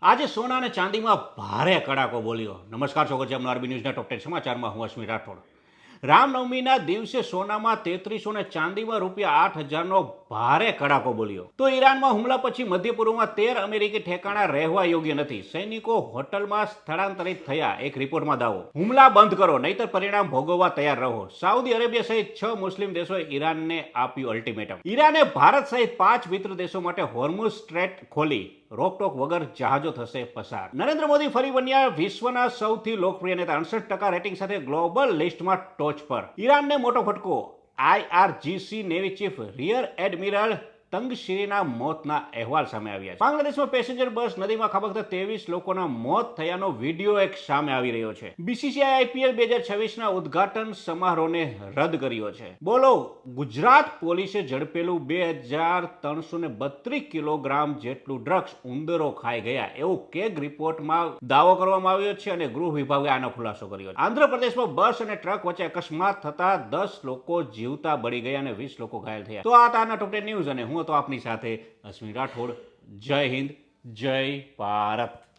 આજે સોના અને ચાંદીમાં ભારે કડાકો બોલ્યો. નમસ્કાર, સ્વાગત છે આરબી ન્યૂઝના ટોપ 10 સમાચારમાં. હું અશ્મિત રાઠોડ. રામનવમીના દિવસે સોનામાં 3300 અને ચાંદીમાં ₹8,000નો ભારે કડાકો બોલ્યો. તો ઈરાનમાં હુમલા પછી મધ્ય પૂર્વમાં 13 અમેરિકી ઠેકાણા રહેવા યોગ્ય નથી. સૈનિકો હોટલમાં સ્થળાંતરિત થયા, એક રિપોર્ટમાં દાવો. હુમલા બંધ કરો, નહીતર પરિણામ ભોગવવા તૈયાર રહો. સાઉદી અરેબિયા સહિત 6 મુસ્લિમ દેશોએ ઈરાનને આપ્યું અલ્ટિમેટમ. ઈરાને ભારત સહિત 5 મિત્ર દેશો માટે હોર્મુઝ સ્ટ્રેટ ખોલી. રોકટોક વગર જહાજો થશે પસાર. નરેન્દ્ર મોદી ફરી બન્યા વિશ્વના સૌથી લોકપ્રિય નેતા. 68% રેટિંગ સાથે ગ્લોબલ લિસ્ટમાં ટોચ પર. ઈરાનને મોટો ફટકો. IRGC navy chief rear admiral તંગશીરીના મોતના અહેવાલ સામે આવ્યા છે. બાંગ્લાદેશમાં પેસેન્જર બસ નદીમાં ખાબકતા 23 લોકોના મોત થયાનો વિડીયો એક સામે આવી રહ્યો છે. BCCI IPL 2026ના ઉદ્ઘાટન સમારોહને રદ કર્યો છે. બોલો, ગુજરાત પોલીસે ઝડપેલું 2332 કિલોગ્રામ જેટલું ડ્રગ્સ ઉંદરો ખાઈ ગયા એવું કેગ રિપોર્ટમાં દાવો કરવામાં આવ્યો છે અને ગૃહ વિભાગે આનો ખુલાસો કર્યો છે. આંધ્રપ્રદેશમાં બસ અને ટ્રક વચ્ચે અકસ્માત થતા 10 લોકો જીવતા બળી ગયા અને 20 લોકો ઘાયલ થયા. તો આ તાના ટોપ 10 ન્યૂઝ અને હું તો આપની સાથે અશ્મિત રાઠોડ. જય હિન્દ, જય ભારત.